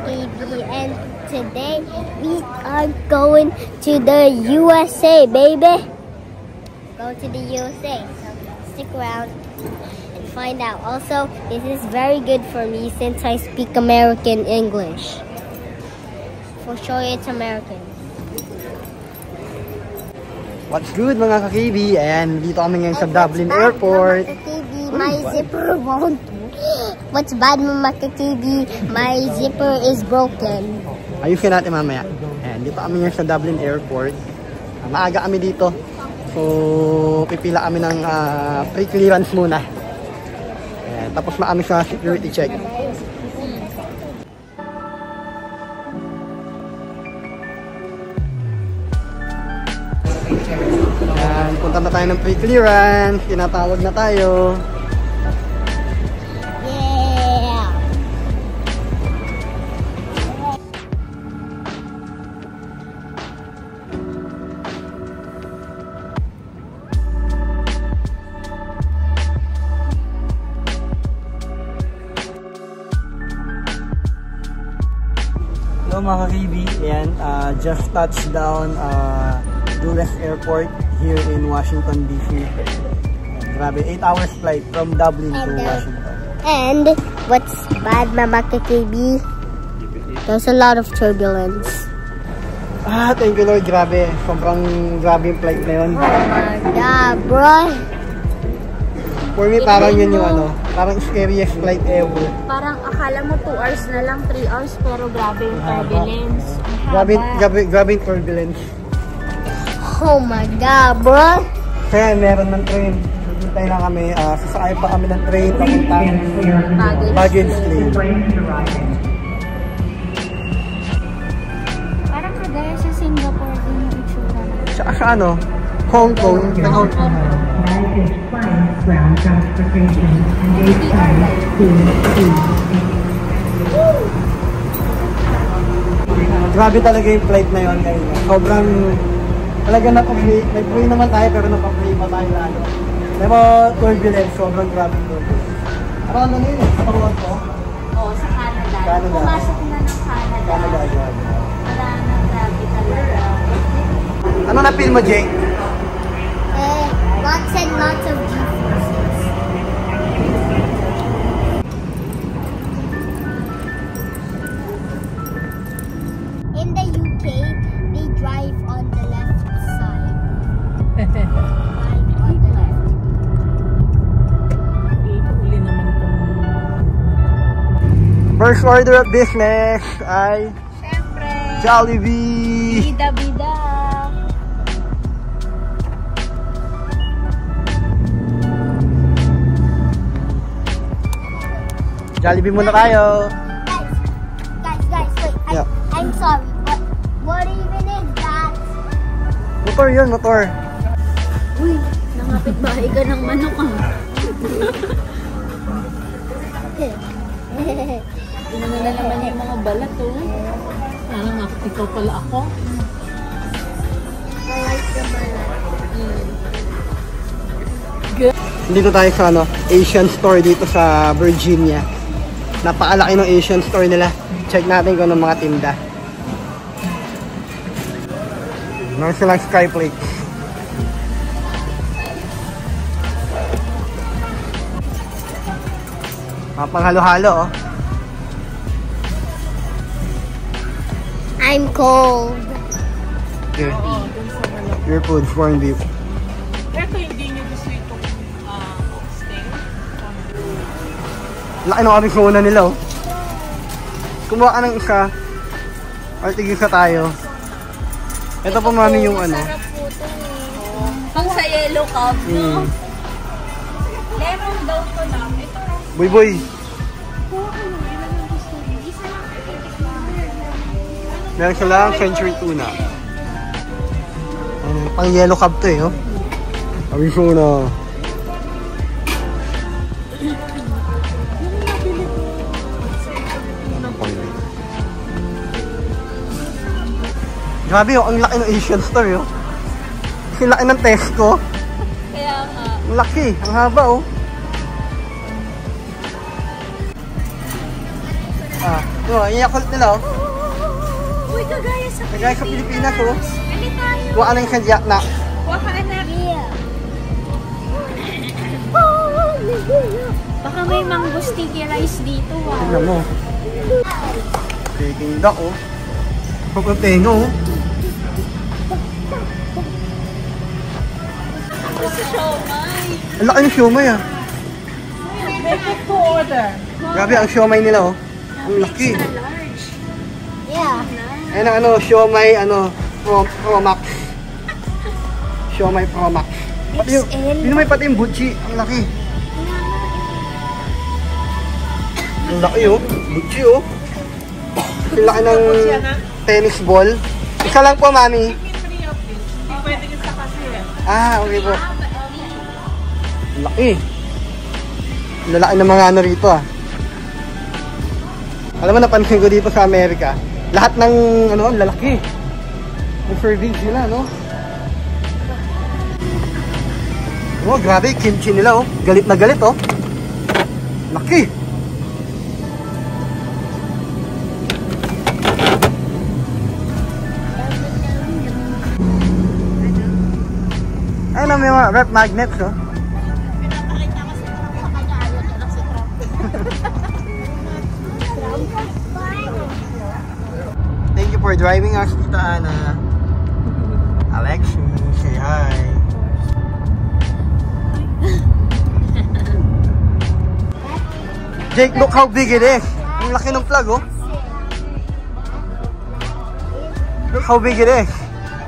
KB, and today we are going to the USA, baby. Go to the USA, so stick around and find out. Also, this is very good for me since I speak American English. For sure it's American. What's good mga ka-KB? And dito kami ngayon sa Dublin Airport. My zipper won't. What's bad mga ka-KB? My zipper is broken. Ayusin natin mamaya. And dito kami ngayon sa Dublin Airport. Maaga kami dito. So, pipila kami ng pre-clearance muna. And, tapos kami sa security check. Yan, punta na tayo ng pre-clearance. Tinatawag na tayo. Yeah! Hello mga ka-KB. Ayan, just touched down Dulles Airport here in Washington, D.C. Grabe, 8 hours flight from Dublin to Washington. And what's bad, Mama KB? There's a lot of turbulence. Thank you Lord, grabe. Sobrang grabe yung flight na yun. Oh my God, bro. For me, parang yun yung parang scariest flight ever. Parang akala mo 2 hours na lang, 3 hours, pero grabe yung turbulence. Grabe yung turbulence. Oh my God, bro. Kaya meron ng train. Hintay lang kami. Sasakay pa kami ng train papuntang baggage claim. Parang kagaya sa Singapore din yung itsura na. Sa ano? Hong Kong. Hong Kong. Ground transportation and Grabe talaga yung flight na yun. Sobrang talaga napag-free. May free naman tayo pero napag-free pa tayo lalo. Pero turbulence, sobrang grabe turbulence. Ano na yun? Sa Toronto to? Oo, sa Canada. Canada. Pumasok na ng Canada. Canada, grabe. Wala nang grabe talaga. Ano na-feel mo, Jake? Lots and lots of G-forces. In the UK, they drive on the left side. Drive on the left. Uli naman itong... First order of business ay Siyempre! Jollibee! Bida-bida! Jollibee muna tayo. Guys, wait. Yeah. I'm sorry, but what even is that? Motor yun, motor. Uy, nangapit bahay ka ng manok ah. Inano na naman yung mga balat oh. Parang ikaw pala ako. I like the balat. Dito tayo sa Asian store dito sa Virginia. Napakalaki ng Asian store nila. Check natin kung anong mga tinda. Meron silang Skyflakes. Mapanghalo-halo oh. I'm cold. Here. Your food, corned beef. Ito hindi nyo gusto itong oxtail? Laki ng aming kuna nila oh. Kumuha ka ng isa. Or tigisa tayo. Ito po mami yung Sarap po ito eh. Pang sa yellow cup, no? Lemon daw ko lang. Ito lang. Boy boy. Meron silang century tuna. Pang yellow cup to eh oh. Aming kuna. Grabe oh, ang laki ng Asian store oh. Ang laki ng Tesco. Kaya nga. Ang laki, ang haba oh. Oh, yung Yakult nila, oh. Uy, kagaya sa Kagaya sa Pilipinas, oh. Dali tayo. Kuha ka ng sadyak na. Kuha ka, anak. Yeah. Baka may mango sticky rice dito, Tignan mo. Peking duck, oh. Papatenga, oh. Sa siomay. Ang laki ng siomay, ah. Make it to order. Grabe, ang siomay nila, oh. Ang laki. Extra large. Yeah. Ayan ang ano, siomay, ano, Pro Max. Siomay Pro Max. Pati yung, XL. yun may pati yung butchi. Ang laki. Ang laki, oh. Butchi, oh. Ang laki ng tennis ball. Isa lang po, mami. Pwede ka sa cashier. Ah, okay po. Ang laki. Ang lalaki ng mga ano rito, ah. Alam mo, napansin ko dito sa Amerika, lahat ng, ano, lalaki. Yung servings nila, no? Oh, grabe, kimchi nila, oh. Galit na galit, oh. Laki. Ayun, may mga rep magnets, oh. Pinapakita ko si Trump sa kanya. Ayaw niya lang si Trump. Thank you for driving us, Tita Ana. Alexi, say hi. Jake, look how big it is. Ang laki ng plug, oh. Look how big it is.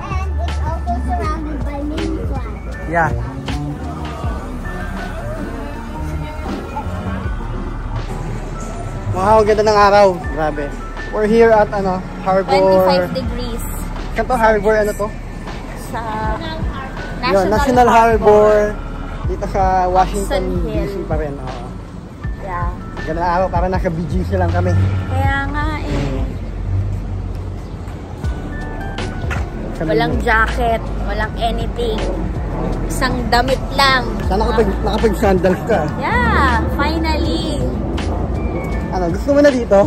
And it's also surrounded by mini plants. Yeah. Wow, ganda ng araw. Grabe. We're here at ano, Harbor. 25 degrees. Kanto Harbor, ano to? Sa Yun, National Harbor. Dito sa Washington, Hudson Hill. DC pa rin. Oo. Yeah. Ganda ng araw, para naka BGC lang kami. Kaya nga eh. Walang jacket, walang anything. Isang damit lang. Sana nakapag-sandals ka. Yeah, finally. Ano, gusto mo na dito?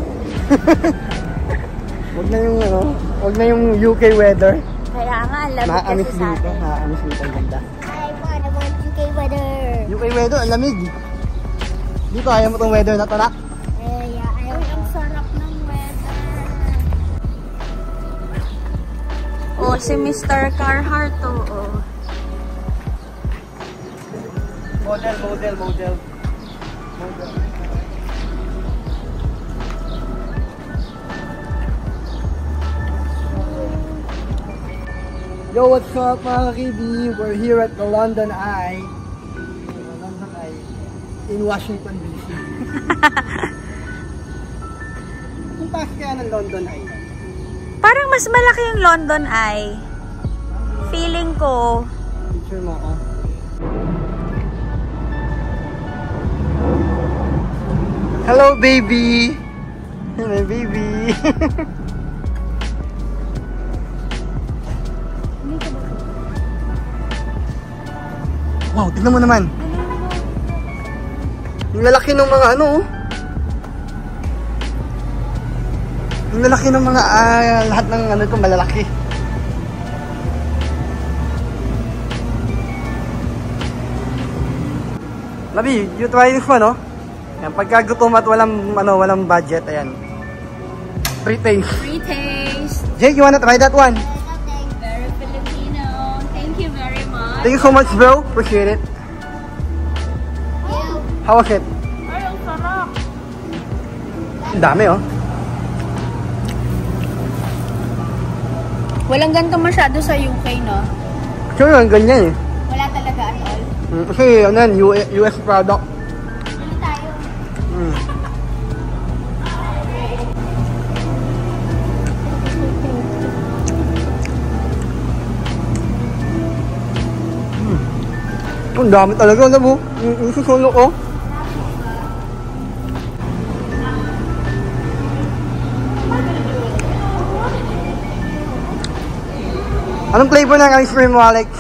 Wag na yung ano, wag na yung UK weather. Kaya nga, ang lamig Nakaamis kasi sa dito, atin. nakaamis dito ang ganda. I want UK weather. UK weather, ang lamig. Dito, ayaw mo tong weather na to, nak? Yeah, ang sarap ng weather. Oh, si Mr. Carhartt to. Oh. Model. Yo, what's up mga kibi? We're here at the London Eye. London Eye in Washington, D.C. Kung taas kaya ng London Eye? Parang mas malaki yung London Eye. Feeling ko. Picture mo ako. Hello, baby! My baby! Wow, tignan mo naman. Yung lalaki ng mga ano, oh. Yung lalaki ng mga, lahat ng ano ito, malalaki. Labi, you try this one, oh. Yan, pagkagutom at walang budget, ayan. Free taste. Free taste. Jake, you wanna try that one? Very Filipino. Thank you very much. Thank you so much, bro. Appreciate it. How was it? Ay, ang sarap. Ang dami, oh. Walang ganito masyado sa UK, no? Sure, ang ganyan, eh. Wala talaga at all. Kasi, ano yan, US product. Dali tayo. Ang dami talaga, alam mo? Yung susunod ko. Anong flavor ng ice cream mo, Alex?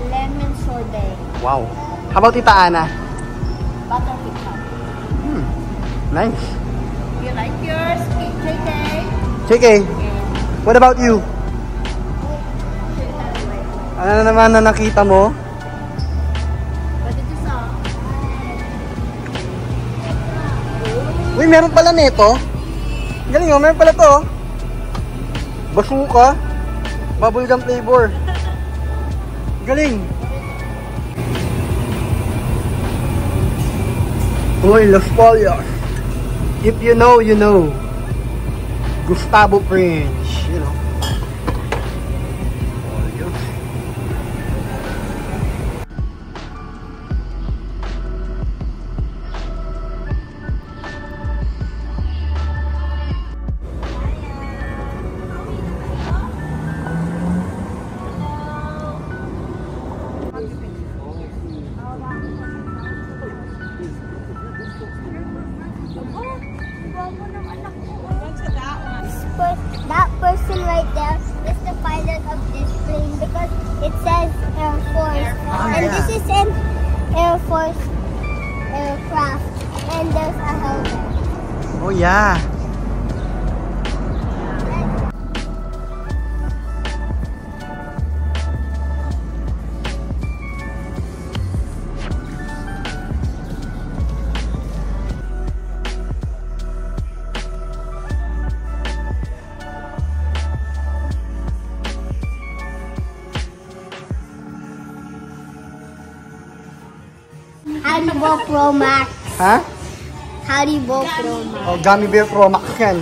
Lemon sorbet. Wow. How about Tita Ana? Butter pecan. Nice. you like yours? JK? JK, what about you? Ano na naman na nakita mo? What did you saw? Uy, meron pala nito. Galing oh, meron pala to. Basuka. Bubblegum flavor. Galing. Uy, Los Pollos. If you know, you know. Gustavo French, you know. Pollos. That person right there is the pilot of this plane because it says Air Force. And yeah. this is an Air Force aircraft. And there's a helmet. Oh yeah. Haribo Pro Max. Ha? Haribo Pro Max. Oh, Gummy Bear Pro Max yan.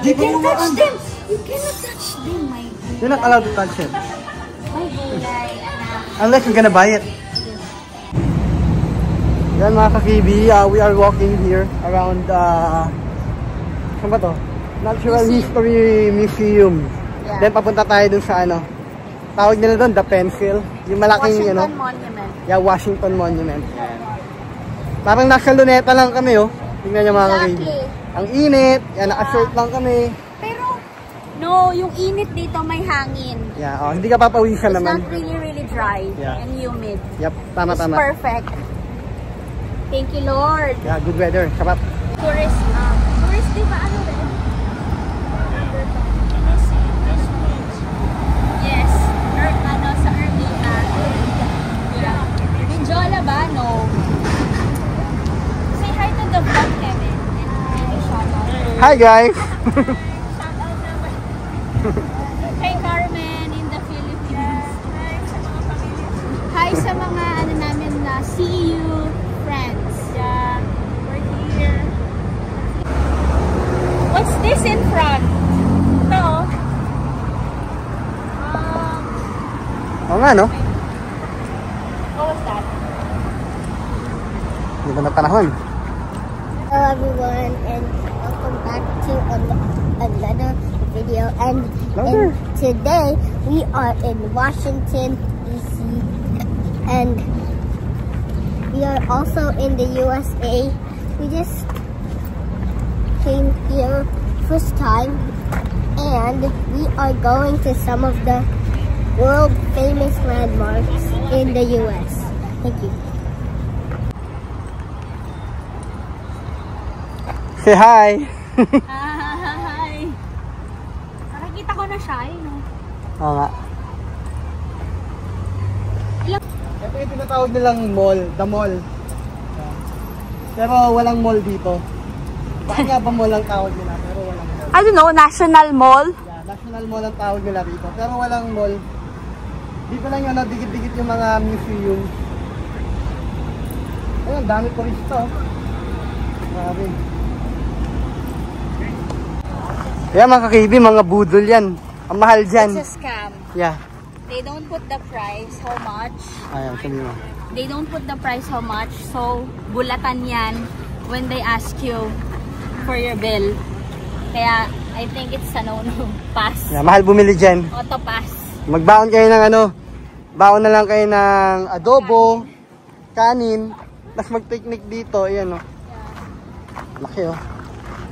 You can touch them! You cannot touch them, my You're not allowed to touch it. gulay. Unless you're gonna buy it. Yan mga kakibi, we are walking here around, saan ba to? Natural History Museum. Yeah. Then papunta tayo dun sa ano, tawag nila dun, the pencil. Yung malaking, you know. Washington Monument. Yeah, Washington Monument. Yan. Parang nasa luneta lang kami, oh. Tingnan niyo mga kakibi. Ang init, yan, naka-short lang kami. Pero, no, yung init dito may hangin. Yeah, oh, hindi ka papawisan It's naman. not really dry Yeah. and humid. Yep, tama. It's perfect. Thank you, Lord. Yeah, good weather. Sarap. Tourist, di ba ano rin? Yes, sa Ermita. Yeah. Minjola ba? No. Say hi to the vlog, Kevin. And shout out. Hi guys! Shout out naman. Kay Carmen in the Philippines. Hi sa mga ano namin na CEU friends. Yeah, we're here. What's this in front? No. Oo nga, no? What was that? Hindi ba na panahon? Hello everyone and welcome back to another video and today we are in Washington DC and we are also in the USA. We just came here first time and we are going to some of the world famous landmarks in the US. Thank you. Say hi! Hi! Nakikita ko na siya, no? Oo nga. Ito yung tinatawag nilang mall, the mall. Pero walang mall dito. Bakit nga ba mall ang tawag nila? Pero walang mall. I don't know, National Mall? Yeah, National Mall ang tawag nila dito. Pero walang mall. Dito lang yun, dikit-dikit yung mga museum. Ayun, dami turista. Grabe. Kaya mga kakibi, mga budol yan. Ang mahal dyan. It's a scam. Yeah. They don't put the price how much. Ayan, sabi mo. They don't put the price how much. So, bulatan yan when they ask you for your bill. Kaya, I think it's a no-no. Pass. Yeah, mahal bumili dyan. Auto pass. Magbaon kayo ng ano, baon na lang kayo ng adobo, kanin, tapos mag-picnic dito, ayan o. Laki o.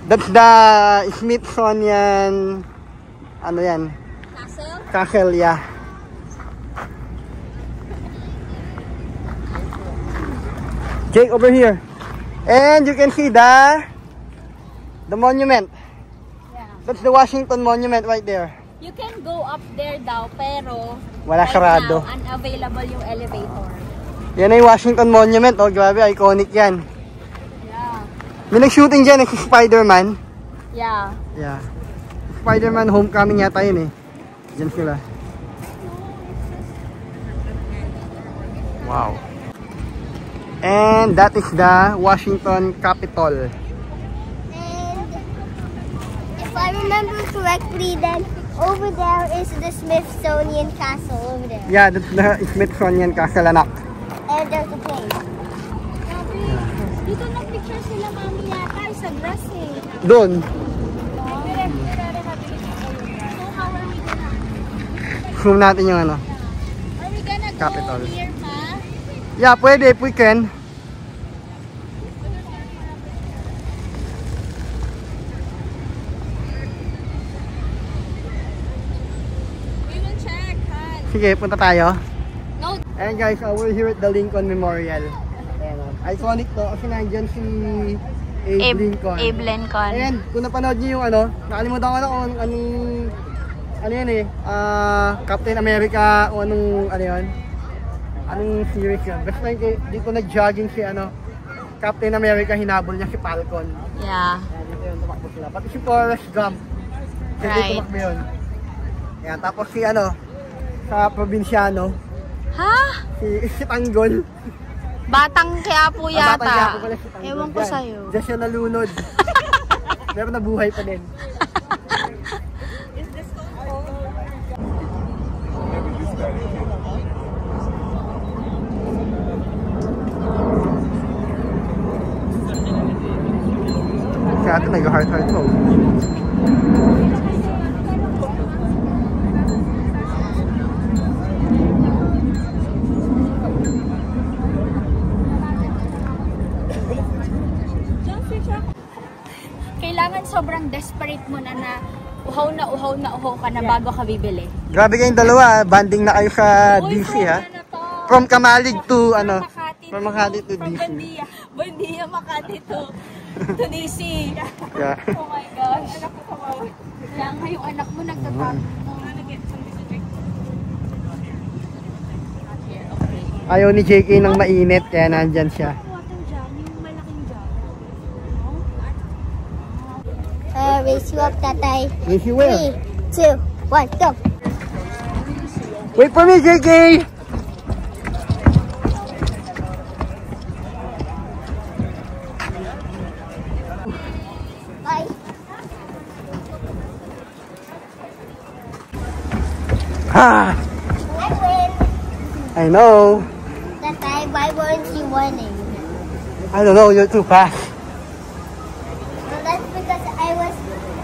That's the Smithsonian, ano yan? Castle? Castle, yeah. Jake, over here. And you can see the monument. Yeah. That's the Washington Monument right there. You can go up there daw, pero Wala sarado. now, unavailable yung elevator. Yan ay Washington Monument. Oh, grabe, iconic yan. Yeah. May nag-shooting dyan, si Spider-Man. Yeah. Yeah. Spider-Man Homecoming yata yun eh. Diyan sila. Wow. And that is the Washington Capitol. And if I remember correctly, then over there is the Smithsonian Castle over there. Yeah, that's the Smithsonian Castle, anak. And there's a plane. Dito nag-picture sila mami yata sa grass eh. Doon. So how are we gonna... Zoom natin yung ano. Are we gonna go Capitol. here, ma? Yeah, pwede if we can. We will check, Han. Sige, punta tayo. No. And guys, we're here at the Lincoln Memorial. Ayan, iconic to kasi nandyan si Abe Lincoln. Abe Lincoln. And kung napanood niyo yung ano, nakalimutan ko na kung ano yan eh, Captain America o anong series yun. Basta dito nag-jogging si Captain America, hinabol niya si Falcon. Yeah. Ayan, dito yun, tumakbo sila. Pati si Forrest Gump. Dito Right. tumakbo yun. Ayan, tapos si sa probinsyano, Ha? si Tanggol. Batang Quiapo yata. Batang Quiapo pala si Tanggol. Ewan ko Yan. sa'yo. Diyan siya nalunod. Pero nabuhay pa din. Kaya ito nag-heart-heart mo. Kailangan sobrang desperate mo na uhaw ka na bago ka bibili. Grabe kayong dalawa, banding na kayo sa Uy, DC from ha. ano to? From Kamalig to From Makati to From DC. Buendia, Makati to DC. Yeah. Oh my gosh. Kaya nga yung anak mo nagtatap. Ayaw ni JK ng mainit, kaya nandyan siya. Race you up, Tatay. Yes, you will. 3, 2, 1, go. Wait for me, JK! Bye. Ah! I win. I know. Tatay, why weren't you winning? I don't know, you're too fast. Well, that's because I was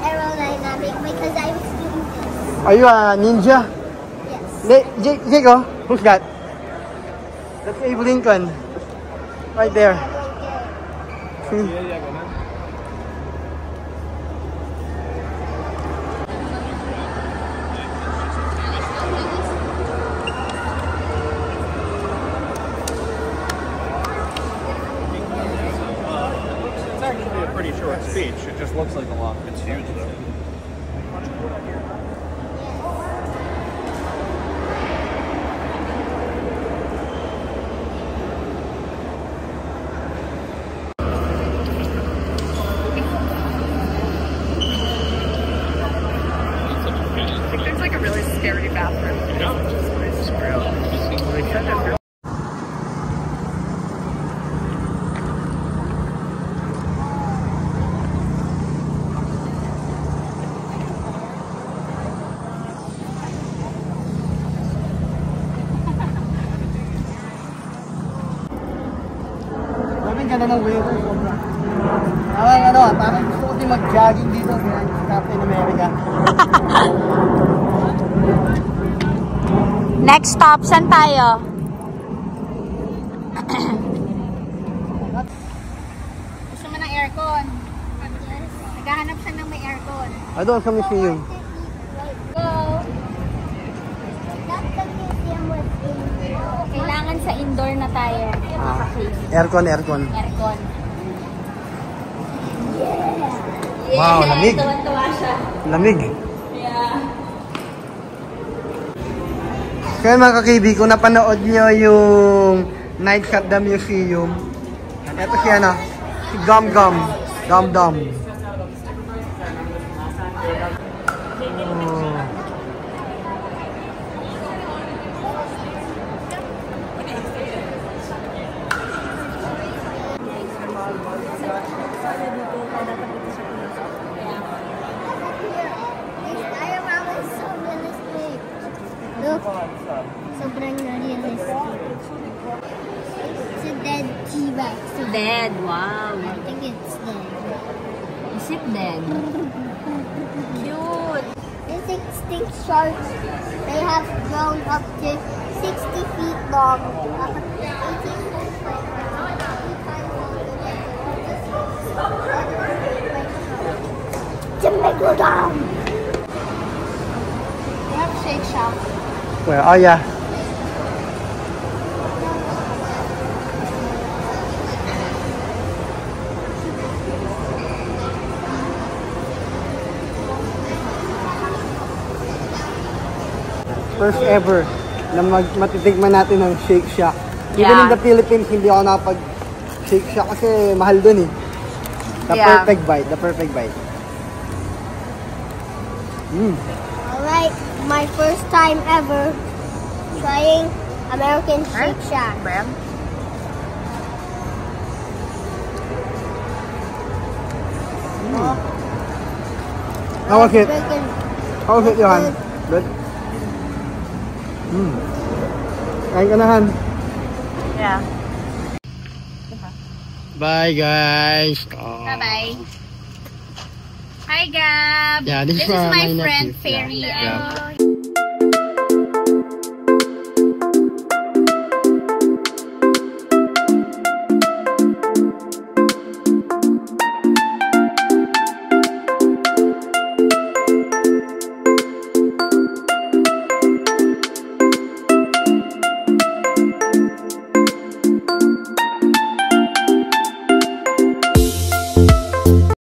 aerodynamic, because I was doing this. Are you a ninja? Yes. Jaco, who's that? That's Abe Lincoln. Right there. Hmm. It's actually a pretty short speech. It just looks like a lot. It's huge though. There's like a really scary bathroom. Maraming ganda ng weather. Parang gusto ko din mag-jogging dito sa Captain America. Next stop, saan tayo? Gusto mo ng aircon? Naghahanap siya ng may aircon. Doon sa museum. Go! That's the museum was in. Kailangan sa indoor na tayo. Aircon. Aircon. Wow, lamig. Tuwan-tuwa siya. Lamig. Yeah. Kaya mga kakibi, kung napanood nyo yung Nights at the Museum, ito si ano, si Gum Gum. Dum Dum. Look, sobrang realistic. It's a dead T-Rex. Dead, wow. I think it's dead. Is it dead? Cute. These extinct sharks, they have grown up to 60 feet long, up to 18 feet wide. It's a megalodon! They have Shake Shack. Where? Oh yeah. First ever na matitigman natin ng Shake Shack. Even Yeah. in the Philippines, hindi ako nakapag Shake Shack kasi mahal dun eh. The Yeah. perfect bite, the perfect bite. Alright, my first time ever trying American Shake Shack. Brem? How was it? Bacon. How was it, Johan? Good? Kain ka na, Han. Yeah. Bye, guys. Bye-bye. Hi, Gab. Yeah, this is my my friend, nephew. Fairy. Yeah. And